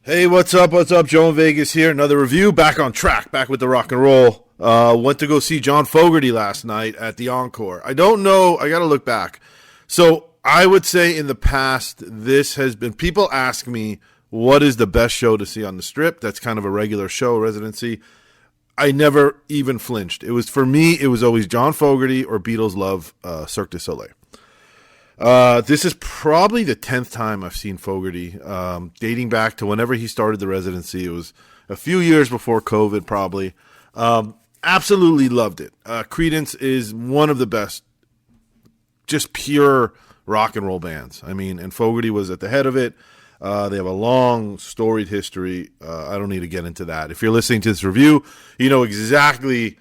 Hey, what's up? What's up? Joe in Vegas here. Another review. Back on track. Back with the rock and roll. Went to go see John Fogerty last night at the Encore. I don't know. I got to look back. So I would say in the past, this has been. People ask me what is the best show to see on the Strip. That's kind of a regular show, Residency. I never even flinched. It was for me. It was always John Fogerty or Beatles Love Cirque du Soleil. This is probably the 10th time I've seen Fogerty, dating back to whenever he started the residency. It was a few years before COVID, probably. Absolutely loved it. Creedence is one of the best, just pure rock and roll bands. I mean, and Fogerty was at the head of it. They have a long, storied history. I don't need to get into that. If you're listening to this review, you know exactly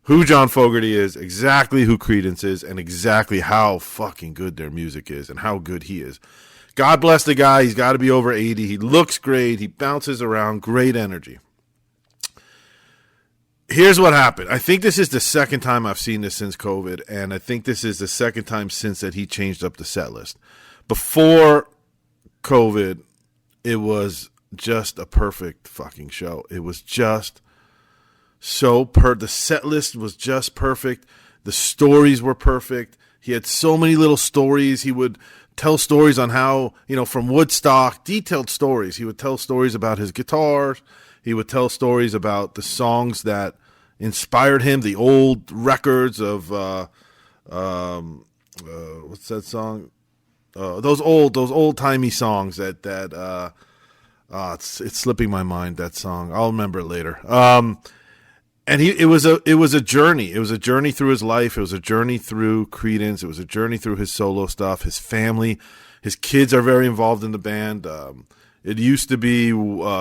who John Fogerty is, exactly who Creedence is, and exactly how fucking good their music is and how good he is. God bless the guy. He's got to be over 80. He looks great. He bounces around. Great energy. Here's what happened. I think this is the second time I've seen this since COVID, and I think this is the second time since that he changed up the set list. Before COVID, it was just a perfect fucking show. It was just the set list was just perfect. The stories were perfect. He had so many little stories. He would tell stories on how, from Woodstock, detailed stories. He would tell stories about his guitar. He would tell stories about the songs that inspired him, the old records of, what's that song? Those old-timey songs it's slipping my mind, that song. I'll remember it later. And it was a journey. It was a journey through his life. It was a journey through Creedence. It was a journey through his solo stuff, his family. His kids are very involved in the band. It used to be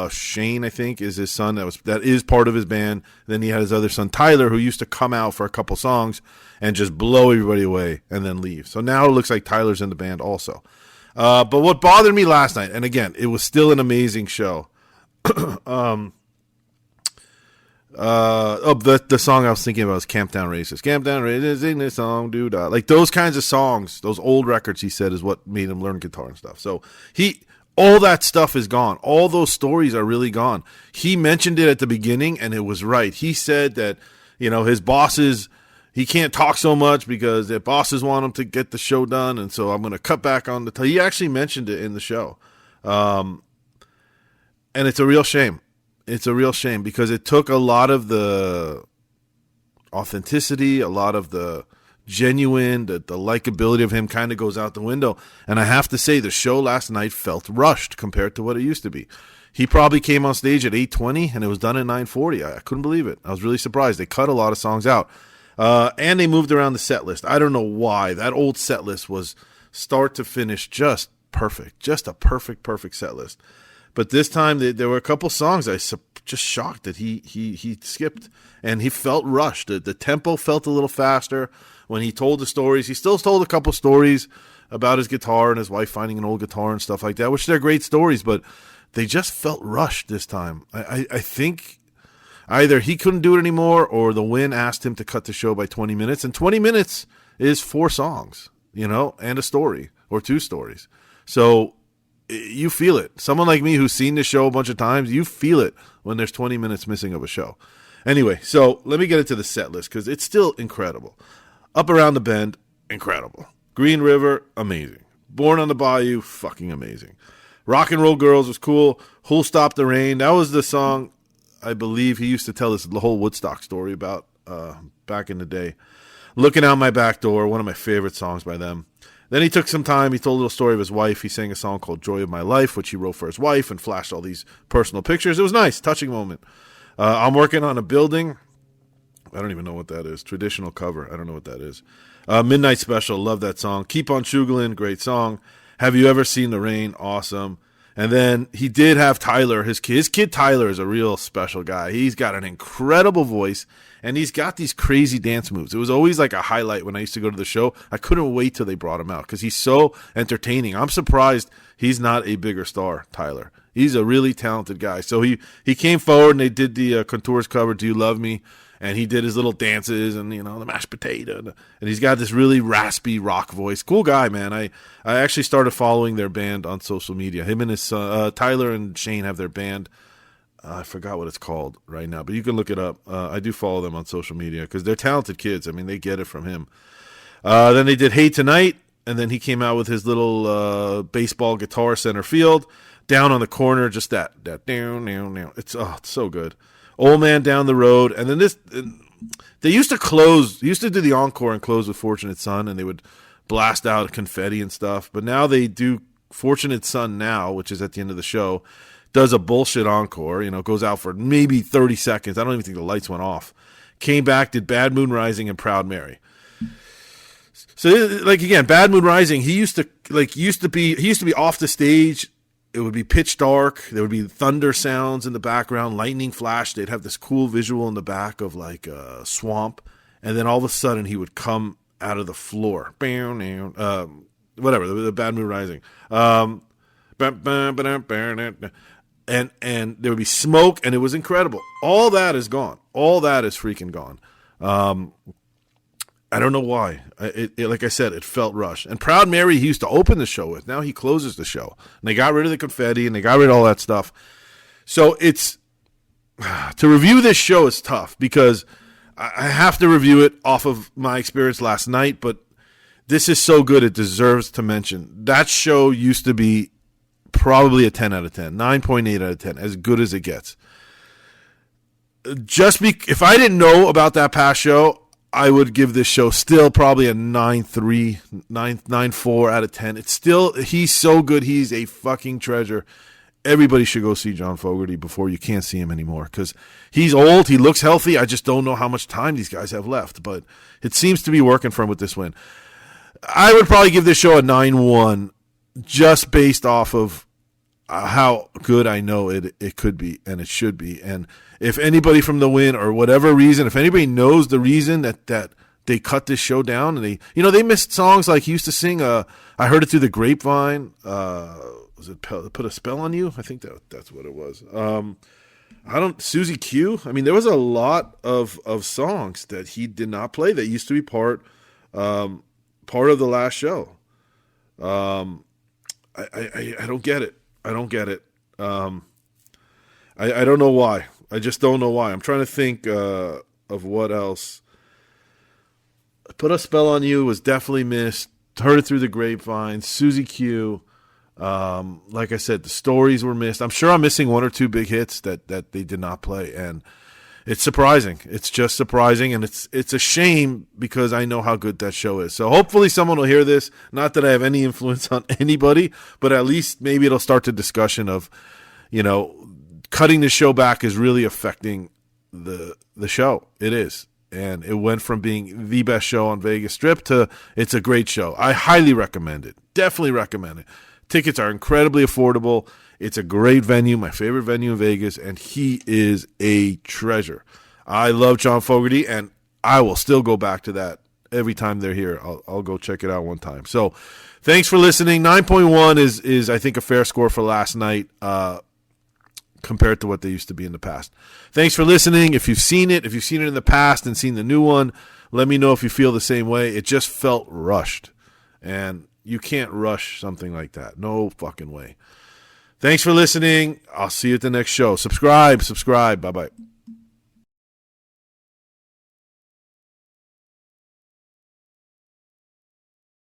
Shane, I think, is his son. That is part of his band. Then he had his other son, Tyler, who used to come out for a couple songs and just blow everybody away and then leave. So now it looks like Tyler's in the band also. But what bothered me last night, and again, it was still an amazing show. The song I was thinking about was Camp Down Racist. Camp Down Racist, sing this song, dude. Like those kinds of songs, those old records, he said, is what made him learn guitar and stuff. So all that stuff is gone. All those stories are really gone. He mentioned it at the beginning, and it was right. He said that, his bosses, he can't talk so much because their bosses want him to get the show done, and so I'm going to cut back on the He actually mentioned it in the show. And it's a real shame. It's a real shame because it took a lot of the authenticity, a lot of the genuine, the likability of him kind of goes out the window. And I have to say, the show last night felt rushed compared to what it used to be. He probably came on stage at 8:20 and it was done at 9:40. I couldn't believe it. I was really surprised. They cut a lot of songs out. And they moved around the set list. I don't know why. That old set list was start to finish just perfect. Just a perfect set list. But this time, there were a couple songs I was just shocked that he skipped, and he felt rushed. The tempo felt a little faster when he told the stories. He still told a couple stories about his guitar and his wife finding an old guitar and stuff like that, which they're great stories, but they just felt rushed this time. I think either he couldn't do it anymore or the Win asked him to cut the show by 20 minutes, and 20 minutes is 4 songs, and a story or 2 stories. So you feel it. Someone like me who's seen the show a bunch of times, you feel it when there's 20 minutes missing of a show. Anyway, so let me get into the set list because it's still incredible. Up Around the Bend, incredible. Green River, amazing. Born on the Bayou, fucking amazing. Rock and Roll Girls was cool. Who'll Stop the Rain, that was the song I believe he used to tell us the whole Woodstock story about back in the day. Looking Out My Back Door, one of my favorite songs by them. Then he took some time. He told a little story of his wife. He sang a song called Joy of My Life, which he wrote for his wife and flashed all these personal pictures. It was nice, touching moment. I'm Working on a Building. I don't even know what that is. Traditional cover. I don't know what that is. Midnight Special. Love that song. Keep on Shuglin'. Great song. Have You Ever Seen the Rain? Awesome. And then he did have Tyler. His kid Tyler is a real special guy. He's got an incredible voice, and he's got these crazy dance moves. It was always like a highlight when I used to go to the show. I couldn't wait till they brought him out because he's so entertaining. I'm surprised he's not a bigger star, Tyler. He's a really talented guy. So he came forward, and they did the Contours cover, Do You Love Me? and he did his little dances and, the mashed potato. And he's got this really raspy rock voice. Cool guy, man. I actually started following their band on social media. Him and his son, Tyler and Shane have their band. I forgot what it's called right now, but you can look it up. I do follow them on social media because they're talented kids. I mean, they get it from him. Then they did Hey Tonight, and then he came out with his little baseball guitar center field. Down on the corner, just that down. It's so good. Old Man Down the Road, and then they used to do the encore and close with Fortunate Son, and they would blast out confetti and stuff. But now they do Fortunate Son now, which is at the end of the show, does a bullshit encore, goes out for maybe 30 seconds. I don't even think the lights went off. Came back, did Bad Moon Rising and Proud Mary. So, like, again, Bad Moon Rising, he used to be off the stage. It would be pitch dark. There would be thunder sounds in the background, lightning flash. They'd have this cool visual in the back of like a swamp. And then all of a sudden he would come out of the floor. Whatever, the Bad Moon Rising. And there would be smoke, and it was incredible. All that is gone. All that is freaking gone. I don't know why. Like I said, it felt rushed. And Proud Mary, he used to open the show with. Now he closes the show. And they got rid of the confetti, and they got rid of all that stuff. So to review this show is tough because I have to review it off of my experience last night, but this is so good it deserves to mention. That show used to be probably a 10 out of 10, 9.8 out of 10, as good as it gets. If I didn't know about that past show, I would give this show still probably a 9.3, 9.4 out of 10. He's so good. He's a fucking treasure. Everybody should go see John Fogerty before you can't see him anymore because he's old. He looks healthy. I just don't know how much time these guys have left, but it seems to be working for him with this win. I would probably give this show a 9.1 just based off of how good I know it could be and it should be. And if anybody from the win or whatever reason, if anybody knows the reason that they cut this show down and they missed songs like he used to sing, I Heard It Through the Grapevine. Was it Put a Spell on You? I think that's what it was. Susie Q. I mean, there was a lot of songs that he did not play that used to be part of the last show. I don't get it. I don't get it. I don't know why. I just don't know why. I'm trying to think of what else. Put a Spell on You was definitely missed. Heard It Through the Grapevine. Susie Q. Like I said, the stories were missed. I'm sure I'm missing one or two big hits that they did not play, and it's surprising. It's just surprising, and it's a shame because I know how good that show is. So hopefully someone will hear this. Not that I have any influence on anybody, but at least maybe it'll start the discussion of, cutting the show back is really affecting the show. It is. And it went from being the best show on Vegas Strip to it's a great show. I highly recommend it. Definitely recommend it. Tickets are incredibly affordable. It's a great venue, my favorite venue in Vegas, and he is a treasure. I love John Fogerty, and I will still go back to that every time they're here. I'll go check it out one time. So thanks for listening. 9.1 is I think, a fair score for last night compared to what they used to be in the past. Thanks for listening. If you've seen it in the past and seen the new one, let me know if you feel the same way. It just felt rushed, and you can't rush something like that. No fucking way. Thanks for listening. I'll see you at the next show. Subscribe. Bye-bye.